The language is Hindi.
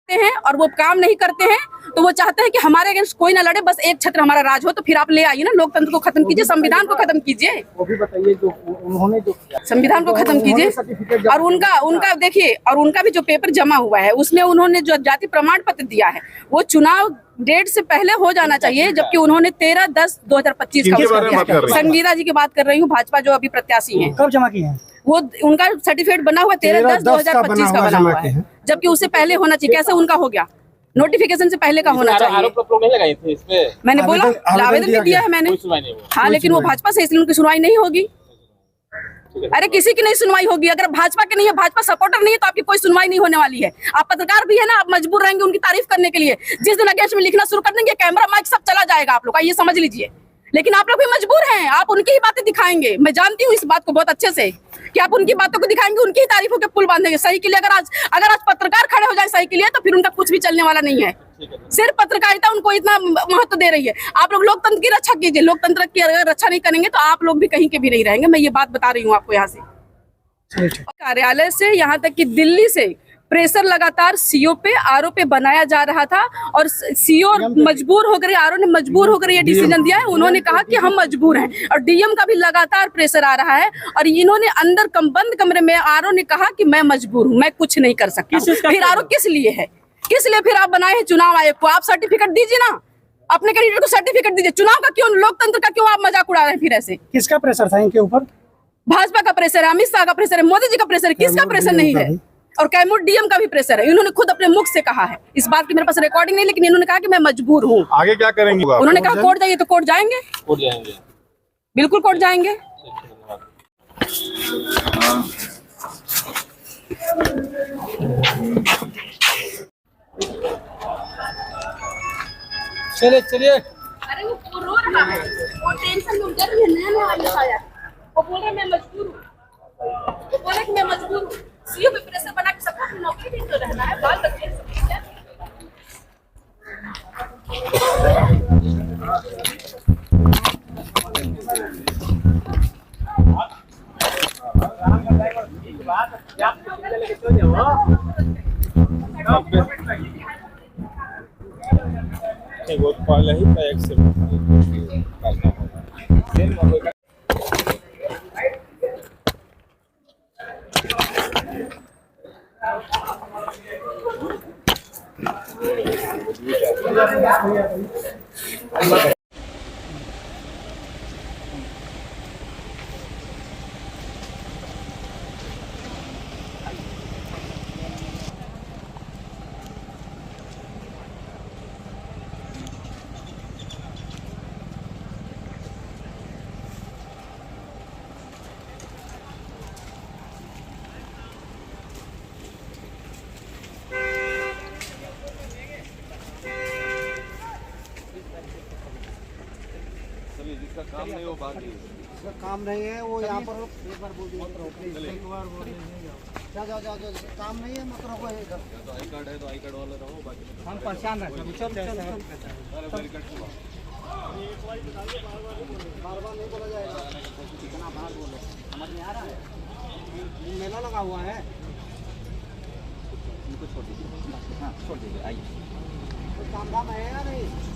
हैं और वो काम नहीं करते हैं, तो वो चाहते हैं कि हमारे अगेंस्ट कोई ना लड़े, बस एक छत्र हमारा राज हो। तो फिर आप ले आइए ना, लोकतंत्र को खत्म कीजिए, संविधान को खत्म कीजिए। वो भी बताइए जो उन्होंने जो किया, संविधान को खत्म कीजिए। और उनका देखिए, और उनका भी जो पेपर जमा हुआ है उसमें उन्होंने जो जाति प्रमाण पत्र दिया है वो चुनाव डेट से पहले हो जाना चाहिए, जबकि उन्होंने 13/10/2025 का। संगीता जी की बात कर रही हूँ, भाजपा जो अभी प्रत्याशी हैं। कब जमा किए हैं? वो उनका सर्टिफिकेट बना हुआ 13/10/2025 का बना हुआ है, जबकि उससे पहले होना चाहिए। कैसे उनका हो गया? नोटिफिकेशन से पहले का होना चाहिए। नहीं लगाई थी इसमें। मैंने बोला आवेदन भी दिया है मैंने। हाँ, लेकिन वो भाजपा से, इसलिए उनकी सुनवाई नहीं होगी। अरे किसी की नहीं सुनवाई होगी। अगर भाजपा के नहीं है, भाजपा सपोर्टर नहीं है, तो आपकी कोई सुनवाई नहीं होने वाली है। आप पत्रकार भी है ना, आप मजबूर रहेंगे उनकी तारीफ करने के लिए। जिस दिन अगेंस्ट में लिखना शुरू कर देंगे, कैमरा माइक सब चला जाएगा आप लोग का, ये समझ लीजिए। लेकिन आप लोग भी मजबूर हैं, आप उनकी ही बातें दिखाएंगे। मैं जानती हूँ इस बात को बहुत अच्छे से कि आप उनकी बातों को दिखाएंगे, उनकी ही तारीफों के पुल बांधेंगे। सही के लिए अगर आज पत्रकार खड़े हो जाए सही के लिए, तो फिर उनका कुछ भी चलने वाला नहीं है। सिर्फ पत्रकारिता उनको इतना महत्व दे रही है। आप लोग लोकतंत्र की रक्षा कीजिए। लोकतंत्र की अगर रक्षा नहीं करेंगे तो आप लोग भी कहीं के भी नहीं रहेंगे। मैं ये बात बता रही हूँ आपको। यहाँ से कार्यालय से यहाँ तक कि दिल्ली से प्रेशर लगातार सीओ पे, आरओ पे बनाया जा रहा था, और सीओ मजबूर होकर, आरओ ने मजबूर होकर ये डिसीजन दिया है। उन्होंने कहा कि हम मजबूर हैं, और डीएम का भी लगातार प्रेशर आ रहा है। और इन्होंने अंदर बंद कमरे में आरओ ने कहा कि मैं मजबूर हूँ, मैं कुछ नहीं कर सकता। फिर आरओ किस लिए है? किस लिए फिर आप बनाए हैं चुनाव आयोग को? आप सर्टिफिकेट दीजिए ना, अपने कैंडिडेट को सर्टिफिकेट दीजिए। चुनाव का क्यों, लोकतंत्र का क्यों आप मजाक उड़ा रहे हैं? फिर ऐसे किसका प्रेशर था इनके ऊपर? भाजपा का प्रेशर है, अमित शाह का प्रेशर है, मोदी जी का प्रेशर है। किसका प्रेशर नहीं है? और कैमूर डीएम का भी प्रेशर है। इन्होंने खुद अपने मुख से कहा है। इस बात की मेरे पास रिकॉर्डिंग नहीं, लेकिन इन्होंने कहा कि मैं मजबूर हूँ। आगे क्या करेंगे? उन्होंने कहा कोर्ट जाइए, तो कोर्ट जाएंगे, बिल्कुल कोर्ट जाएंगे। चलिए। अरे वो रो रहा है, वो टेंशन में उलझा है, नया आया। वो बोल रहा है मैं मजबूर हूँ, वो बोला कि मैं मजबूर हूँ। सीओ पे प्रेशर बना के सबको अपनी नौकरी भी तो रहना है, बाल बच्चे सब कुछ है। वो पहले ही तय से जिसका काम नहीं, वो बाकी इसका काम नहीं है, वो यहाँ पर एक बार बोल दीजिए, जाओ काम नहीं है, मत रखो इधर। तो आई कार्ड है तो आई कार्ड वाला रहो, बाकी हम पहचान रहे हैं। चल बार नहीं बोला जाएगा, कितना बार बोलो, समझ में आ रहा है? मेला लगा हुआ है, इनको छोड़ दीजिए। हाँ छोड़ दीजिए, आइए। काम धाम है या नहीं?